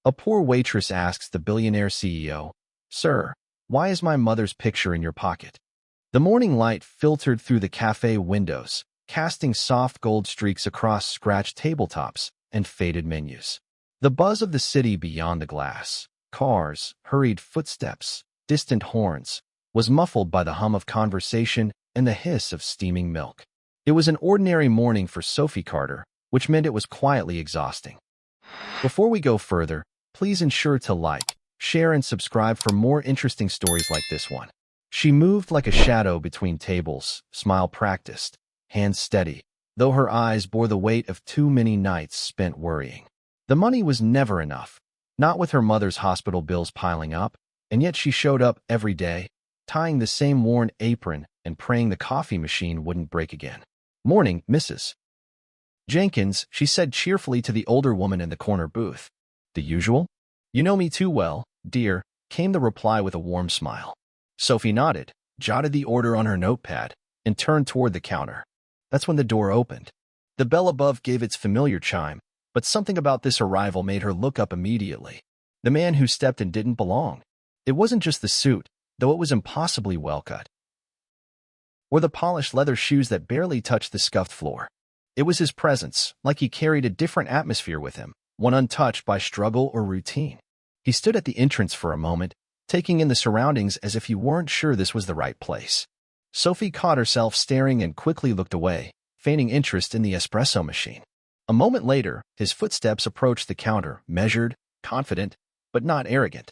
A poor waitress asks the billionaire CEO, "Sir, why is my mother's picture in your pocket?" The morning light filtered through the cafe windows, casting soft gold streaks across scratched tabletops and faded menus. The buzz of the city beyond the glass, cars, hurried footsteps, distant horns, was muffled by the hum of conversation and the hiss of steaming milk. It was an ordinary morning for Sophie Carter, which meant it was quietly exhausting. Before we go further, please ensure to like, share, and subscribe for more interesting stories like this one. She moved like a shadow between tables, smile practiced, hands steady, though her eyes bore the weight of too many nights spent worrying. The money was never enough, not with her mother's hospital bills piling up, and yet she showed up every day, tying the same worn apron and praying the coffee machine wouldn't break again. "Morning, Mrs. Jenkins," she said cheerfully to the older woman in the corner booth. "The usual?" "You know me too well, dear," came the reply with a warm smile. Sophie nodded, jotted the order on her notepad, and turned toward the counter. That's when the door opened. The bell above gave its familiar chime, but something about this arrival made her look up immediately. The man who stepped in didn't belong. It wasn't just the suit, though it was impossibly well cut, or the polished leather shoes that barely touched the scuffed floor. It was his presence, like he carried a different atmosphere with him, one untouched by struggle or routine. He stood at the entrance for a moment, taking in the surroundings as if he weren't sure this was the right place. Sophie caught herself staring and quickly looked away, feigning interest in the espresso machine. A moment later, his footsteps approached the counter, measured, confident, but not arrogant.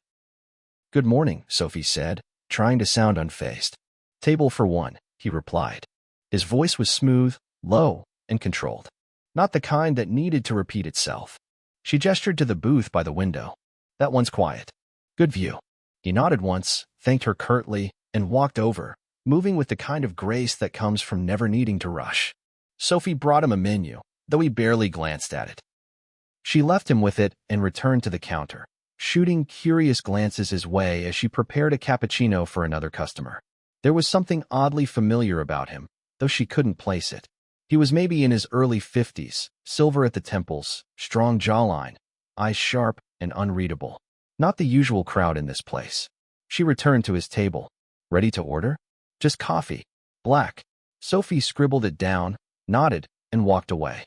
"Good morning," Sophie said, trying to sound unfazed. "Table for one," he replied. His voice was smooth, low, and controlled, not the kind that needed to repeat itself. She gestured to the booth by the window. "That one's quiet. Good view." He nodded once, thanked her curtly, and walked over, moving with the kind of grace that comes from never needing to rush. Sophie brought him a menu, though he barely glanced at it. She left him with it and returned to the counter, shooting curious glances his way as she prepared a cappuccino for another customer. There was something oddly familiar about him, though she couldn't place it. He was maybe in his early 50s, silver at the temples, strong jawline, eyes sharp and unreadable. Not the usual crowd in this place. She returned to his table. "Ready to order?" "Just coffee. Black." Sophie scribbled it down, nodded, and walked away.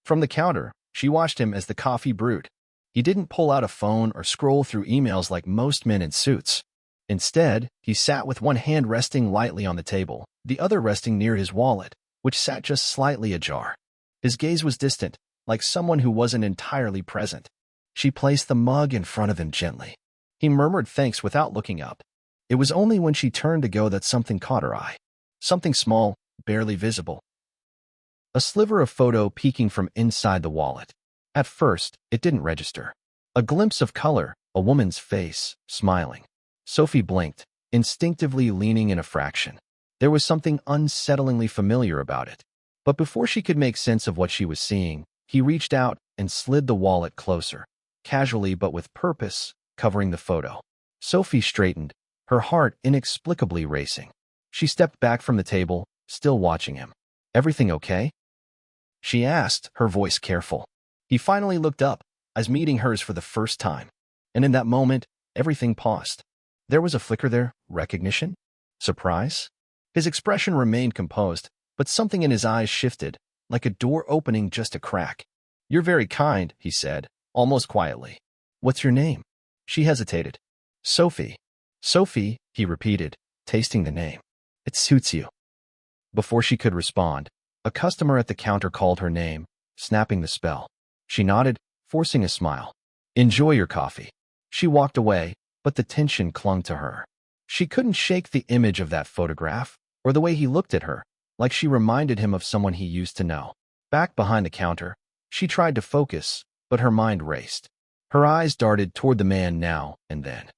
From the counter, she watched him as the coffee brewed. He didn't pull out a phone or scroll through emails like most men in suits. Instead, he sat with one hand resting lightly on the table, the other resting near his wallet, which sat just slightly ajar. His gaze was distant, like someone who wasn't entirely present. She placed the mug in front of him gently. He murmured thanks without looking up. It was only when she turned to go that something caught her eye. Something small, barely visible. A sliver of photo peeking from inside the wallet. At first, it didn't register. A glimpse of color, a woman's face, smiling. Sophie blinked, instinctively leaning in a fraction. There was something unsettlingly familiar about it. But before she could make sense of what she was seeing, he reached out and slid the wallet closer, casually but with purpose, covering the photo. Sophie straightened, her heart inexplicably racing. She stepped back from the table, still watching him. "Everything okay?" she asked, her voice careful. He finally looked up, eyes meeting hers for the first time. And in that moment, everything paused. There was a flicker there, recognition? Surprise? His expression remained composed, but something in his eyes shifted, like a door opening just a crack. "You're very kind," he said, almost quietly. "What's your name?" She hesitated. "Sophie." "Sophie," he repeated, tasting the name. "It suits you." Before she could respond, a customer at the counter called her name, snapping the spell. She nodded, forcing a smile. "Enjoy your coffee." She walked away, but the tension clung to her. She couldn't shake the image of that photograph, or the way he looked at her, like she reminded him of someone he used to know. Back behind the counter, she tried to focus, but her mind raced. Her eyes darted toward the man now and then.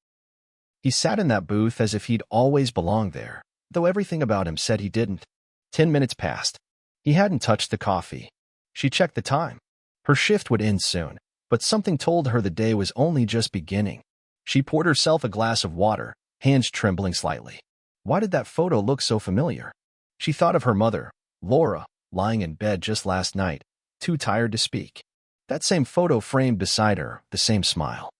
He sat in that booth as if he'd always belonged there, though everything about him said he didn't. 10 minutes passed. He hadn't touched the coffee. She checked the time. Her shift would end soon, but something told her the day was only just beginning. She poured herself a glass of water, hands trembling slightly. Why did that photo look so familiar? She thought of her mother, Laura, lying in bed just last night, too tired to speak. That same photo framed beside her, the same smile.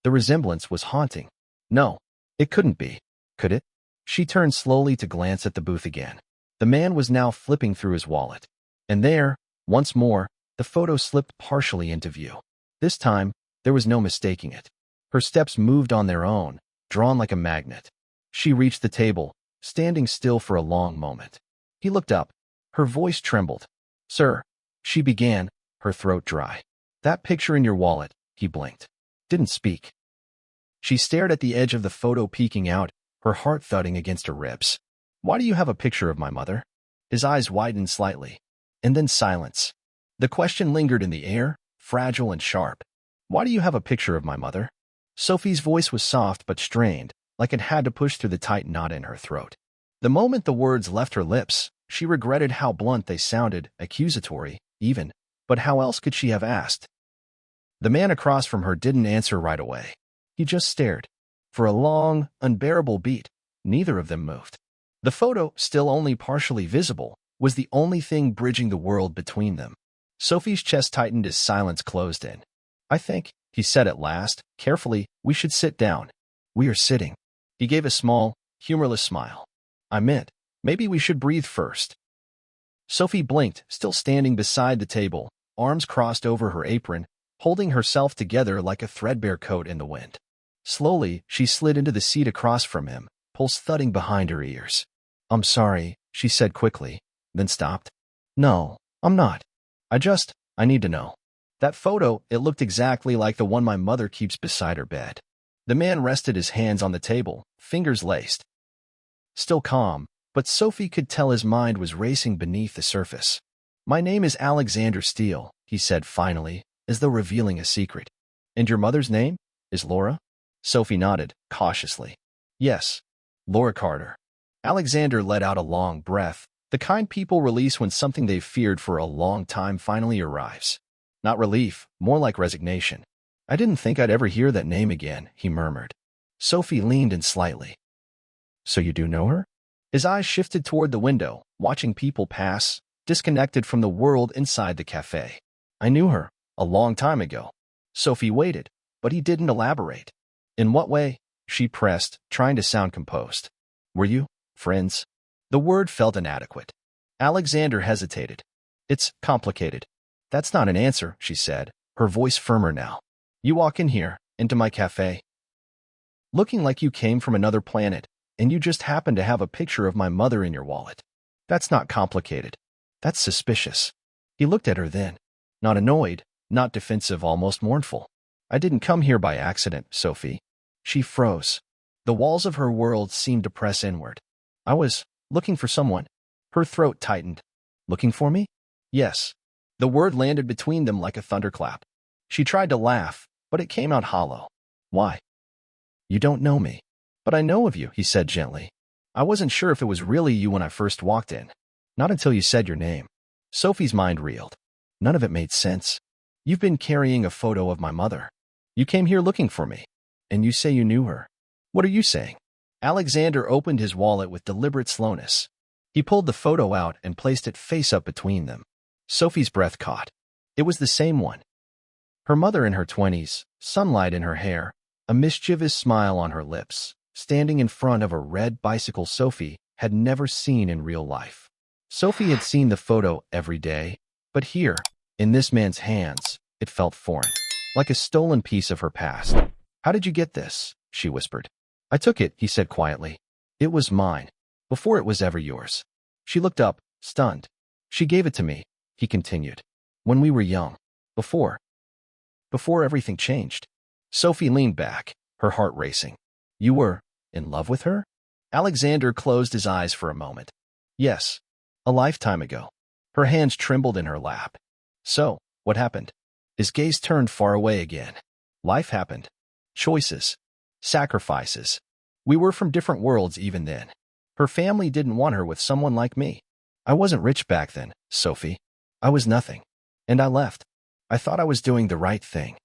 The resemblance was haunting. No, it couldn't be, could it? She turned slowly to glance at the booth again. The man was now flipping through his wallet. And there, once more, the photo slipped partially into view. This time, there was no mistaking it. Her steps moved on their own, drawn like a magnet. She reached the table, standing still for a long moment. He looked up. Her voice trembled. "Sir," she began, her throat dry. "That picture in your wallet," he blinked. Didn't speak. She stared at the edge of the photo peeking out, her heart thudding against her ribs. "Why do you have a picture of my mother?" His eyes widened slightly. And then silence. The question lingered in the air, fragile and sharp. "Why do you have a picture of my mother?" Sophie's voice was soft but strained, like it had to push through the tight knot in her throat. The moment the words left her lips, she regretted how blunt they sounded, accusatory, even. But how else could she have asked? The man across from her didn't answer right away. He just stared. For a long, unbearable beat, neither of them moved. The photo, still only partially visible, was the only thing bridging the world between them. Sophie's chest tightened as silence closed in. "I think," he said at last, carefully, "we should sit down." "We are sitting." He gave a small, humorless smile. "I meant, maybe we should breathe first." Sophie blinked, still standing beside the table, arms crossed over her apron, holding herself together like a threadbare coat in the wind. Slowly, she slid into the seat across from him, pulse thudding behind her ears. "I'm sorry," she said quickly, then stopped. "No, I'm not. I need to know." That photo, it looked exactly like the one my mother keeps beside her bed. The man rested his hands on the table, fingers laced. Still calm, but Sophie could tell his mind was racing beneath the surface. "My name is Alexander Steele," he said finally, as though revealing a secret. "And your mother's name is Laura?" Sophie nodded, cautiously. "Yes, Laura Carter." Alexander let out a long breath, the kind people release when something they've feared for a long time finally arrives. Not relief, more like resignation. "I didn't think I'd ever hear that name again," he murmured. Sophie leaned in slightly. "So you do know her?" His eyes shifted toward the window, watching people pass, disconnected from the world inside the café. "I knew her, a long time ago." Sophie waited, but he didn't elaborate. "In what way?" she pressed, trying to sound composed. "Were you friends?" The word felt inadequate. Alexander hesitated. "It's complicated." "That's not an answer," she said, her voice firmer now. "You walk in here, into my café, looking like you came from another planet, and you just happen to have a picture of my mother in your wallet. That's not complicated. That's suspicious." He looked at her then. Not annoyed, not defensive, almost mournful. "I didn't come here by accident, Sophie." She froze. The walls of her world seemed to press inward. "I was looking for someone." Her throat tightened. "Looking for me?" "Yes." The word landed between them like a thunderclap. She tried to laugh, but it came out hollow. "Why?" "You don't know me." "But I know of you," he said gently. "I wasn't sure if it was really you when I first walked in. Not until you said your name." Sophie's mind reeled. None of it made sense. "You've been carrying a photo of my mother. You came here looking for me. And you say you knew her. What are you saying?" Alexander opened his wallet with deliberate slowness. He pulled the photo out and placed it face up between them. Sophie's breath caught. It was the same one. Her mother in her 20s, sunlight in her hair, a mischievous smile on her lips, standing in front of a red bicycle Sophie had never seen in real life. Sophie had seen the photo every day, but here, in this man's hands, it felt foreign, like a stolen piece of her past. "How did you get this?" she whispered. "I took it," he said quietly. "It was mine, before it was ever yours." She looked up, stunned. "She gave it to me," he continued, "when we were young, before everything changed." Sophie leaned back, her heart racing. "You were in love with her?" Alexander closed his eyes for a moment. "Yes, a lifetime ago." Her hands trembled in her lap. "So, what happened?" His gaze turned far away again. "Life happened. Choices. Sacrifices. We were from different worlds even then. Her family didn't want her with someone like me. I wasn't rich back then, Sophie. I was nothing. And I left. I thought I was doing the right thing."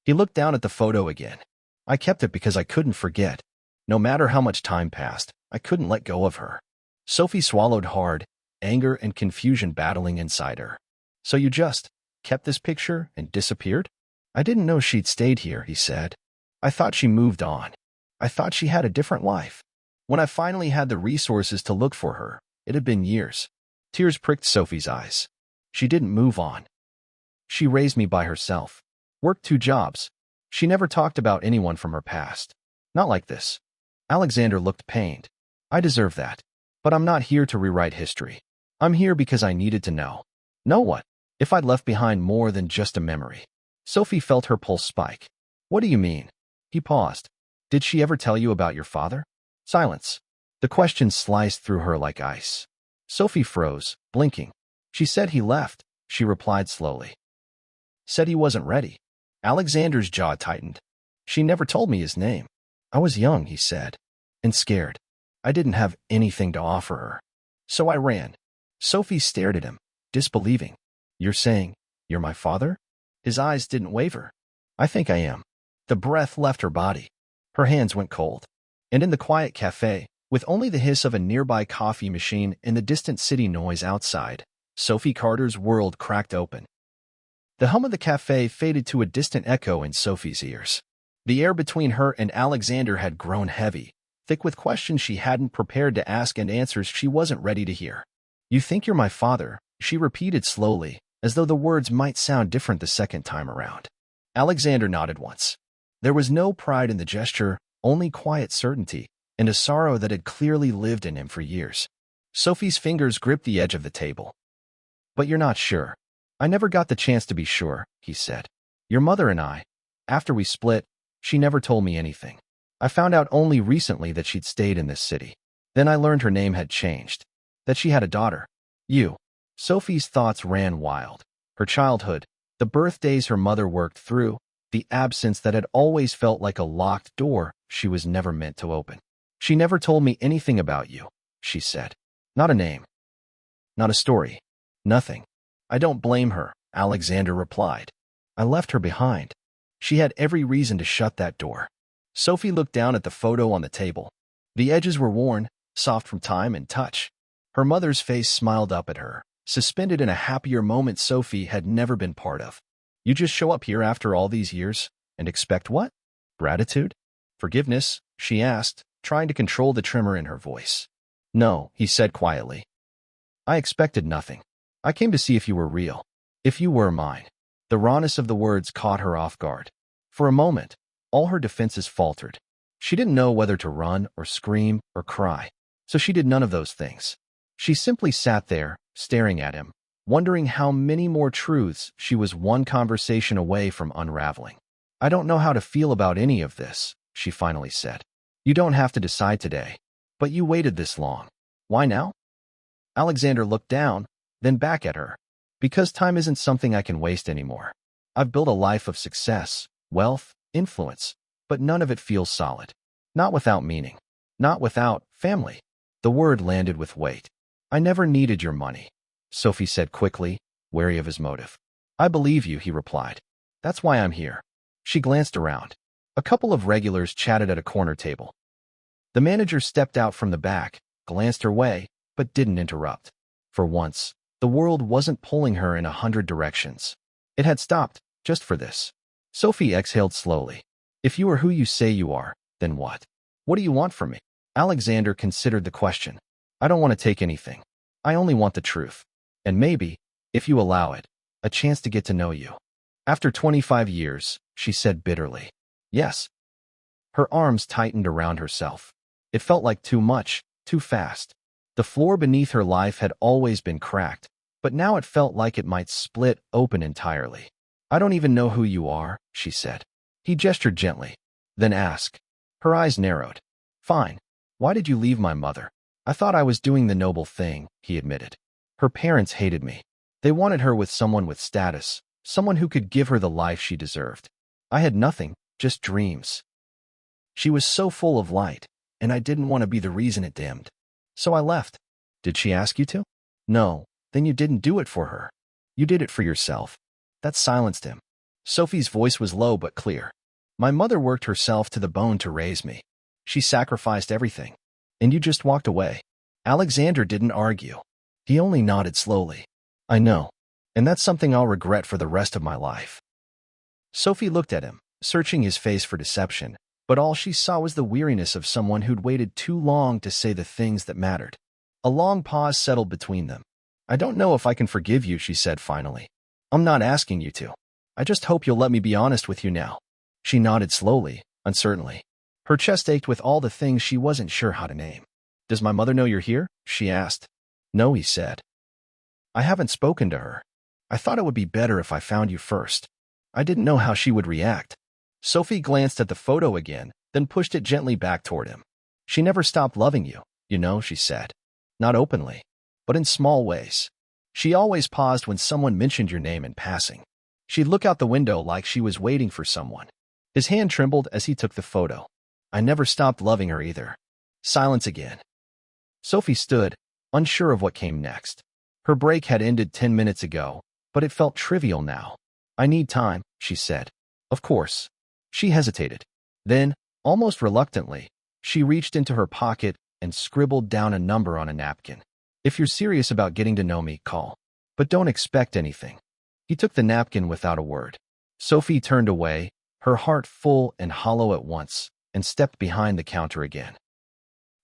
He looked down at the photo again. "I kept it because I couldn't forget. No matter how much time passed, I couldn't let go of her." Sophie swallowed hard, anger and confusion battling inside her. "So you just kept this picture and disappeared? I didn't know she'd stayed here, he said. I thought she moved on. I thought she had a different life. When I finally had the resources to look for her, it had been years. Tears pricked Sophie's eyes. She didn't move on. She raised me by herself. Worked 2 jobs. She never talked about anyone from her past. Not like this. Alexander looked pained. I deserve that. But I'm not here to rewrite history. I'm here because I needed to know. Know what? If I'd left behind more than just a memory. Sophie felt her pulse spike. What do you mean? He paused. Did she ever tell you about your father? Silence. The question sliced through her like ice. Sophie froze, blinking. She said he left, she replied slowly. Said he wasn't ready. Alexander's jaw tightened. She never told me his name. I was young, he said, and scared. I didn't have anything to offer her. So I ran. Sophie stared at him, disbelieving. You're saying, you're my father? His eyes didn't waver. I think I am. The breath left her body. Her hands went cold. And in the quiet cafe, with only the hiss of a nearby coffee machine and the distant city noise outside, Sophie Carter's world cracked open. The hum of the cafe faded to a distant echo in Sophie's ears. The air between her and Alexander had grown heavy, thick with questions she hadn't prepared to ask and answers she wasn't ready to hear. You think you're my father, she repeated slowly, as though the words might sound different the second time around. Alexander nodded once. There was no pride in the gesture, only quiet certainty, and a sorrow that had clearly lived in him for years. Sophie's fingers gripped the edge of the table. But you're not sure. I never got the chance to be sure, he said. Your mother and I, after we split, she never told me anything. I found out only recently that she'd stayed in this city. Then I learned her name had changed, that she had a daughter. You. Sophie's thoughts ran wild. Her childhood, the birthdays her mother worked through, the absence that had always felt like a locked door she was never meant to open. She never told me anything about you, she said. Not a name. Not a story. Nothing. I don't blame her, Alexander replied. I left her behind. She had every reason to shut that door. Sophie looked down at the photo on the table. The edges were worn, soft from time and touch. Her mother's face smiled up at her, suspended in a happier moment Sophie had never been part of. You just show up here after all these years and expect what? Gratitude? Forgiveness? She asked, trying to control the tremor in her voice. No, he said quietly. I expected nothing. I came to see if you were real. If you were mine. The rawness of the words caught her off guard. For a moment, all her defenses faltered. She didn't know whether to run or scream or cry, so she did none of those things. She simply sat there, staring at him, wondering how many more truths she was one conversation away from unraveling. I don't know how to feel about any of this, she finally said. You don't have to decide today, but you waited this long. Why now? Alexander looked down, then back at her. Because time isn't something I can waste anymore. I've built a life of success, wealth, influence, but none of it feels solid. Not without meaning. Not without family. The word landed with weight. I never needed your money, Sophie said quickly, wary of his motive. I believe you, he replied. That's why I'm here. She glanced around. A couple of regulars chatted at a corner table. The manager stepped out from the back, glanced her way, but didn't interrupt. For once, the world wasn't pulling her in 100 directions. It had stopped, just for this. Sophie exhaled slowly. If you are who you say you are, then what? What do you want from me? Alexander considered the question. I don't want to take anything. I only want the truth. And maybe, if you allow it, a chance to get to know you. After 25 years, she said bitterly. Yes. Her arms tightened around herself. It felt like too much, too fast. The floor beneath her life had always been cracked, but now it felt like it might split open entirely. I don't even know who you are, she said. He gestured gently, then asked. Her eyes narrowed. Fine. Why did you leave my mother? I thought I was doing the noble thing, he admitted. Her parents hated me. They wanted her with someone with status, someone who could give her the life she deserved. I had nothing, just dreams. She was so full of light, and I didn't want to be the reason it dimmed. So I left. Did she ask you to? No. Then you didn't do it for her. You did it for yourself. That silenced him. Sophie's voice was low but clear. My mother worked herself to the bone to raise me. She sacrificed everything. And you just walked away. Alexander didn't argue. He only nodded slowly. I know. And that's something I'll regret for the rest of my life. Sophie looked at him, searching his face for deception, but all she saw was the weariness of someone who'd waited too long to say the things that mattered. A long pause settled between them. I don't know if I can forgive you, she said finally. I'm not asking you to. I just hope you'll let me be honest with you now. She nodded slowly, uncertainly. Her chest ached with all the things she wasn't sure how to name. Does my mother know you're here? She asked. No, he said. I haven't spoken to her. I thought it would be better if I found you first. I didn't know how she would react. Sophie glanced at the photo again, then pushed it gently back toward him. She never stopped loving you, you know, she said. Not openly, but in small ways. She always paused when someone mentioned your name in passing. She'd look out the window like she was waiting for someone. His hand trembled as he took the photo. I never stopped loving her either. Silence again. Sophie stood, unsure of what came next. Her break had ended 10 minutes ago, but it felt trivial now. I need time, she said. Of course. She hesitated. Then, almost reluctantly, she reached into her pocket and scribbled down a number on a napkin. If you're serious about getting to know me, call. But don't expect anything. He took the napkin without a word. Sophie turned away, her heart full and hollow at once, and stepped behind the counter again.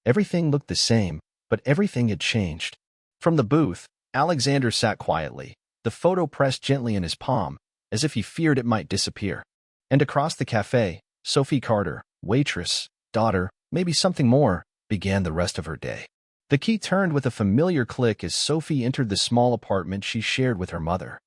Everything looked the same, but everything had changed. From the booth, Alexander sat quietly, the photo pressed gently in his palm, as if he feared it might disappear. And across the café, Sophie Carter, waitress, daughter, maybe something more, began the rest of her day. The key turned with a familiar click as Sophie entered the small apartment she shared with her mother.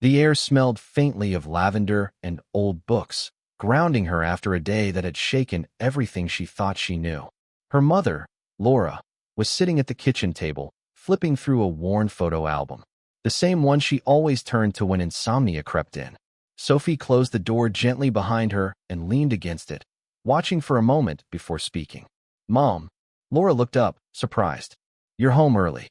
The air smelled faintly of lavender and old books, grounding her after a day that had shaken everything she thought she knew. Her mother, Laura, was sitting at the kitchen table, flipping through a worn photo album, the same one she always turned to when insomnia crept in. Sophie closed the door gently behind her and leaned against it, watching for a moment before speaking. Mom. Laura looked up, surprised. You're home early.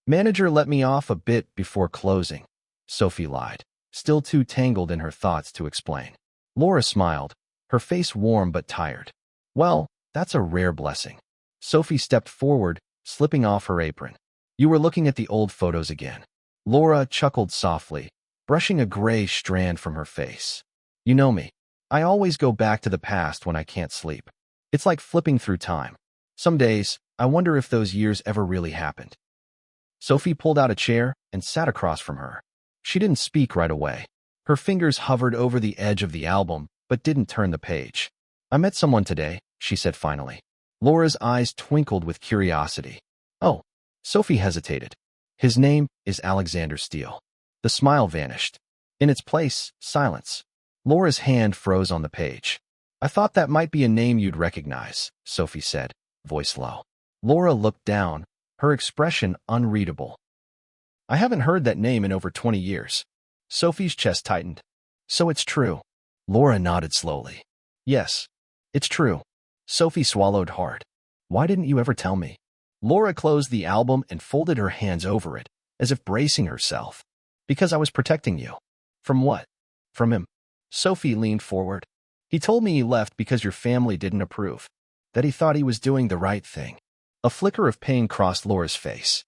Manager let me off a bit before closing, Sophie lied, still too tangled in her thoughts to explain. Laura smiled, her face warm but tired. Well, that's a rare blessing. Sophie stepped forward, slipping off her apron. You were looking at the old photos again. Laura chuckled softly, brushing a gray strand from her face. You know me. I always go back to the past when I can't sleep. It's like flipping through time. Some days, I wonder if those years ever really happened. Sophie pulled out a chair and sat across from her. She didn't speak right away. Her fingers hovered over the edge of the album, but didn't turn the page. I met someone today, she said finally. Laura's eyes twinkled with curiosity. Oh. Sophie hesitated. His name is Alexander Steele. The smile vanished. In its place, silence. Laura's hand froze on the page. I thought that might be a name you'd recognize, Sophie said, voice low. Laura looked down, her expression unreadable. I haven't heard that name in over 20 years. Sophie's chest tightened. So it's true. Laura nodded slowly. Yes, it's true. Sophie swallowed hard. Why didn't you ever tell me? Laura closed the album and folded her hands over it, as if bracing herself. Because I was protecting you. From what? From him. Sophie leaned forward. He told me he left because your family didn't approve. That he thought he was doing the right thing. A flicker of pain crossed Laura's face.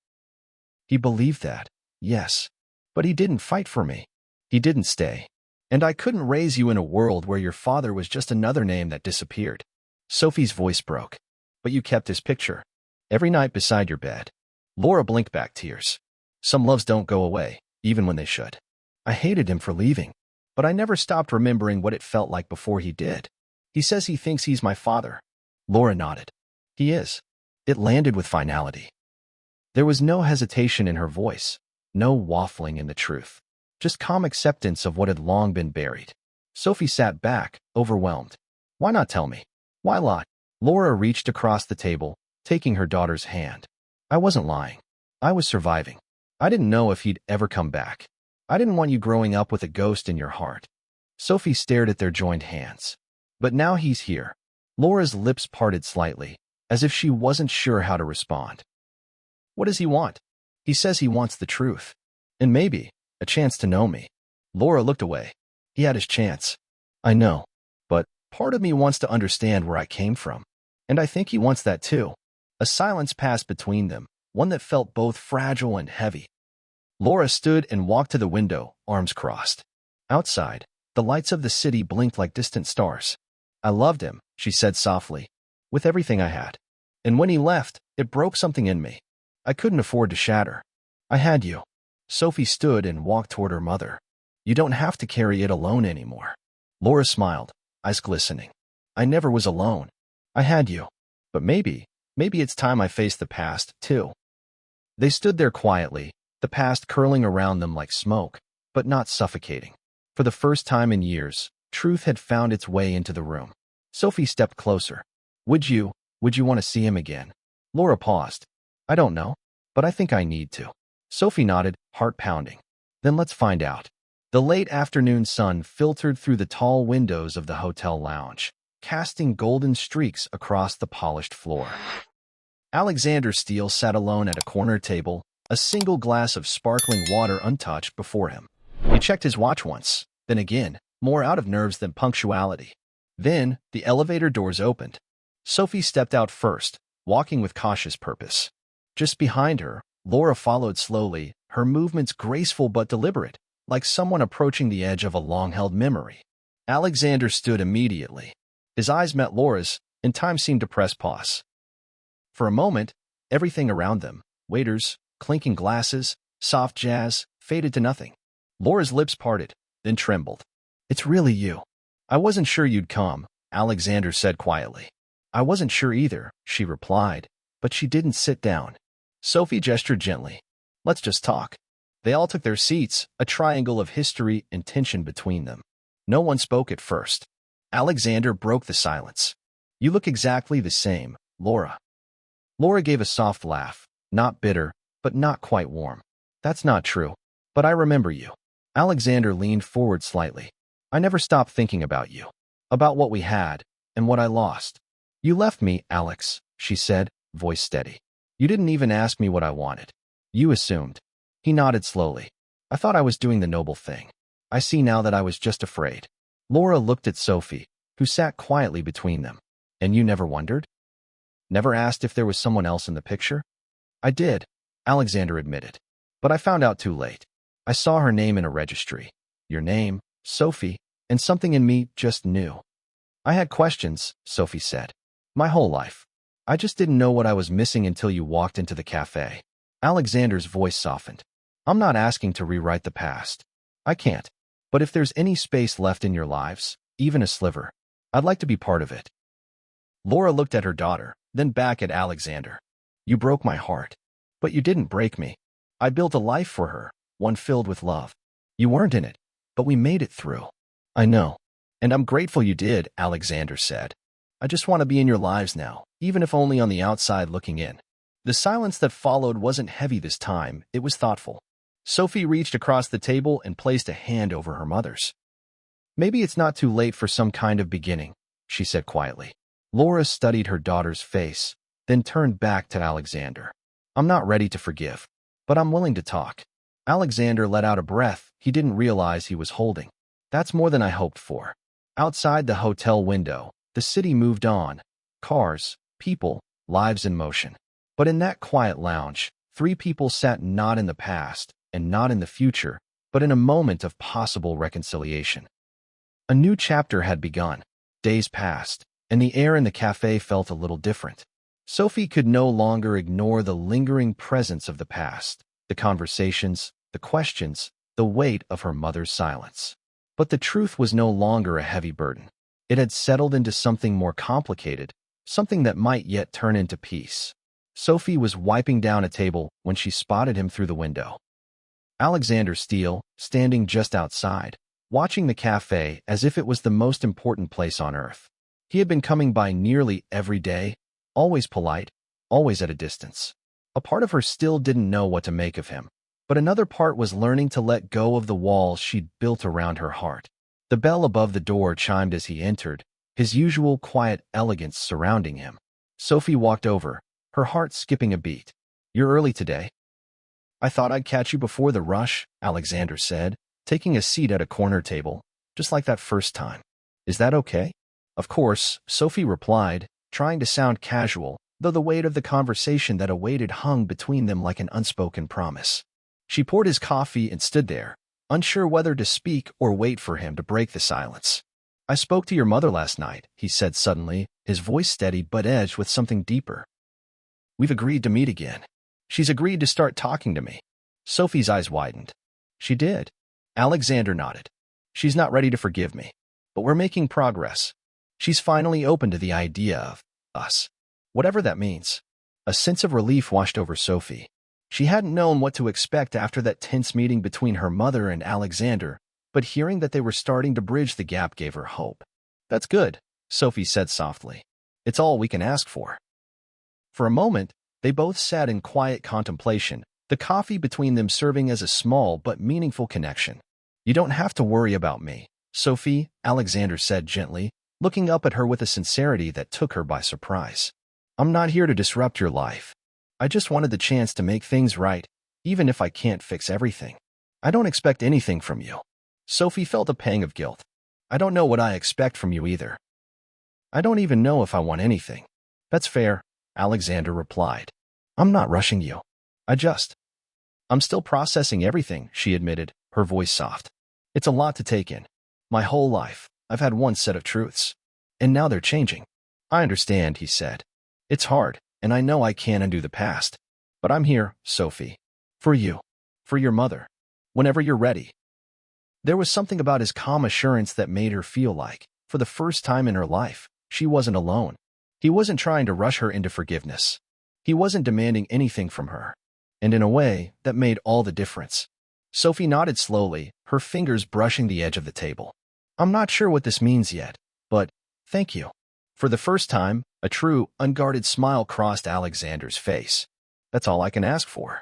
He believed that, yes. But he didn't fight for me. He didn't stay. And I couldn't raise you in a world where your father was just another name that disappeared. Sophie's voice broke. But you kept his picture. Every night beside your bed. Laura blinked back tears. Some loves don't go away, even when they should. I hated him for leaving. But I never stopped remembering what it felt like before he did. He says he thinks he's my father. Laura nodded. He is. It landed with finality. There was no hesitation in her voice, no waffling in the truth, just calm acceptance of what had long been buried. Sophie sat back, overwhelmed. Why not tell me? Why lie? Laura reached across the table, taking her daughter's hand. I wasn't lying. I was surviving. I didn't know if he'd ever come back. I didn't want you growing up with a ghost in your heart. Sophie stared at their joined hands. But now he's here. Laura's lips parted slightly, as if she wasn't sure how to respond. What does he want? He says he wants the truth. And maybe a chance to know me. Laura looked away. He had his chance. I know. But part of me wants to understand where I came from. And I think he wants that too. A silence passed between them, one that felt both fragile and heavy. Laura stood and walked to the window, arms crossed. Outside, the lights of the city blinked like distant stars. I loved him, she said softly, with everything I had. And when he left, it broke something in me. I couldn't afford to shatter. I had you. Sophie stood and walked toward her mother. You don't have to carry it alone anymore. Laura smiled, eyes glistening. I never was alone. I had you. But maybe it's time I faced the past, too. They stood there quietly, the past curling around them like smoke, but not suffocating. For the first time in years, truth had found its way into the room. Sophie stepped closer. Would you want to see him again? Laura paused. I don't know, but I think I need to. Sophie nodded, heart pounding. Then let's find out. The late afternoon sun filtered through the tall windows of the hotel lounge, casting golden streaks across the polished floor. Alexander Steele sat alone at a corner table, a single glass of sparkling water untouched before him. He checked his watch once, then again, more out of nerves than punctuality. Then, the elevator doors opened. Sophie stepped out first, walking with cautious purpose. Just behind her, Laura followed slowly, her movements graceful but deliberate, like someone approaching the edge of a long-held memory. Alexander stood immediately. His eyes met Laura's, and time seemed to press pause. For a moment, everything around them, waiters, clinking glasses, soft jazz, faded to nothing. Laura's lips parted, then trembled. It's really you. I wasn't sure you'd come, Alexander said quietly. I wasn't sure either, she replied, but she didn't sit down. Sophie gestured gently. Let's just talk. They all took their seats, a triangle of history and tension between them. No one spoke at first. Alexander broke the silence. You look exactly the same, Laura. Laura gave a soft laugh, not bitter, but not quite warm. That's not true. But I remember you. Alexander leaned forward slightly. I never stopped thinking about you. About what we had, and what I lost. You left me, Alex, she said, voice steady. You didn't even ask me what I wanted. You assumed. He nodded slowly. I thought I was doing the noble thing. I see now that I was just afraid. Laura looked at Sophie, who sat quietly between them. And you never wondered? Never asked if there was someone else in the picture? I did, Alexander admitted. But I found out too late. I saw her name in a registry. Your name, Sophie, and something in me just knew. I had questions, Sophie said. My whole life. I just didn't know what I was missing until you walked into the cafe. Alexander's voice softened. I'm not asking to rewrite the past. I can't. But if there's any space left in your lives, even a sliver, I'd like to be part of it. Laura looked at her daughter, then back at Alexander. You broke my heart. But you didn't break me. I built a life for her, one filled with love. You weren't in it, but we made it through. I know. And I'm grateful you did, Alexander said. I just want to be in your lives now, even if only on the outside looking in. The silence that followed wasn't heavy this time, it was thoughtful. Sophie reached across the table and placed a hand over her mother's. Maybe it's not too late for some kind of beginning, she said quietly. Laura studied her daughter's face, then turned back to Alexander. I'm not ready to forgive, but I'm willing to talk. Alexander let out a breath he didn't realize he was holding. That's more than I hoped for. Outside the hotel window, the city moved on. Cars, people, lives in motion. But in that quiet lounge, three people sat not in the past and not in the future, but in a moment of possible reconciliation. A new chapter had begun. Days passed, and the air in the cafe felt a little different. Sophie could no longer ignore the lingering presence of the past, the conversations, the questions, the weight of her mother's silence. But the truth was no longer a heavy burden. It had settled into something more complicated, something that might yet turn into peace. Sophie was wiping down a table when she spotted him through the window. Alexander Steele, standing just outside, watching the cafe as if it was the most important place on earth. He had been coming by nearly every day, always polite, always at a distance. A part of her still didn't know what to make of him, but another part was learning to let go of the walls she'd built around her heart. The bell above the door chimed as he entered, his usual quiet elegance surrounding him. Sophie walked over, her heart skipping a beat. You're early today. I thought I'd catch you before the rush, Alexander said, taking a seat at a corner table, just like that first time. Is that okay? Of course, Sophie replied, trying to sound casual, though the weight of the conversation that awaited hung between them like an unspoken promise. She poured his coffee and stood there, unsure whether to speak or wait for him to break the silence. I spoke to your mother last night, he said suddenly, his voice steady but edged with something deeper. We've agreed to meet again. She's agreed to start talking to me. Sophie's eyes widened. She did. Alexander nodded. She's not ready to forgive me, but we're making progress. She's finally open to the idea of us, whatever that means. A sense of relief washed over Sophie. She hadn't known what to expect after that tense meeting between her mother and Alexander, but hearing that they were starting to bridge the gap gave her hope. That's good, Sophie said softly. It's all we can ask for. For a moment, they both sat in quiet contemplation, the coffee between them serving as a small but meaningful connection. You don't have to worry about me, Sophie, Alexander said gently, looking up at her with a sincerity that took her by surprise. I'm not here to disrupt your life. I just wanted the chance to make things right, even if I can't fix everything. I don't expect anything from you. Sophie felt a pang of guilt. I don't know what I expect from you either. I don't even know if I want anything. That's fair, Alexander replied. I'm not rushing you. I'm still processing everything, she admitted, her voice soft. It's a lot to take in. My whole life, I've had one set of truths. And now they're changing. I understand, he said. It's hard, and I know I can't undo the past. But I'm here, Sophie. For you. For your mother. Whenever you're ready. There was something about his calm assurance that made her feel like, for the first time in her life, she wasn't alone. He wasn't trying to rush her into forgiveness. He wasn't demanding anything from her. And in a way, that made all the difference. Sophie nodded slowly, her fingers brushing the edge of the table. I'm not sure what this means yet, but thank you. For the first time, a true, unguarded smile crossed Alexander's face. That's all I can ask for.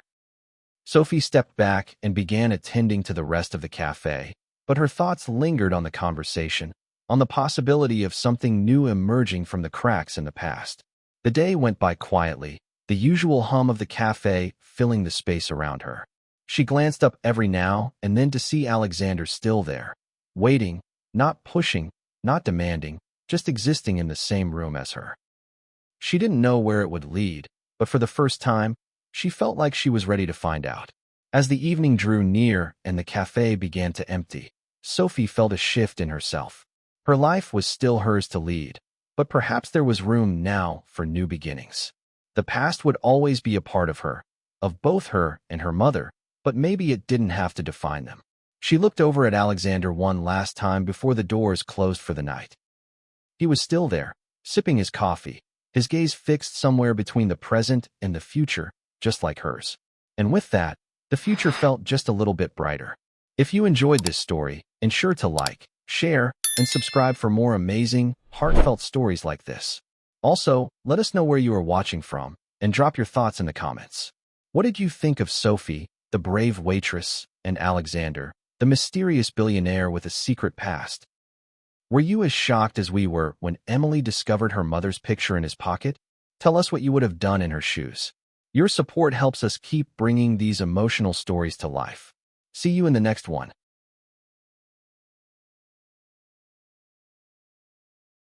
Sophie stepped back and began attending to the rest of the cafe, but her thoughts lingered on the conversation, on the possibility of something new emerging from the cracks in the past. The day went by quietly, the usual hum of the cafe filling the space around her. She glanced up every now and then to see Alexander still there, waiting, not pushing, not demanding, just existing in the same room as her. She didn't know where it would lead, but for the first time, she felt like she was ready to find out. As the evening drew near and the cafe began to empty, Sophie felt a shift in herself. Her life was still hers to lead, but perhaps there was room now for new beginnings. The past would always be a part of her, of both her and her mother, but maybe it didn't have to define them. She looked over at Alexander one last time before the doors closed for the night. He was still there, sipping his coffee, his gaze fixed somewhere between the present and the future, just like hers. And with that, the future felt just a little bit brighter. If you enjoyed this story, ensure to like, share, and subscribe for more amazing, heartfelt stories like this. Also, let us know where you are watching from, and drop your thoughts in the comments. What did you think of Sophie, the brave waitress, and Alexander, the mysterious billionaire with a secret past? Were you as shocked as we were when Emily discovered her mother's picture in his pocket? Tell us what you would have done in her shoes. Your support helps us keep bringing these emotional stories to life. See you in the next one.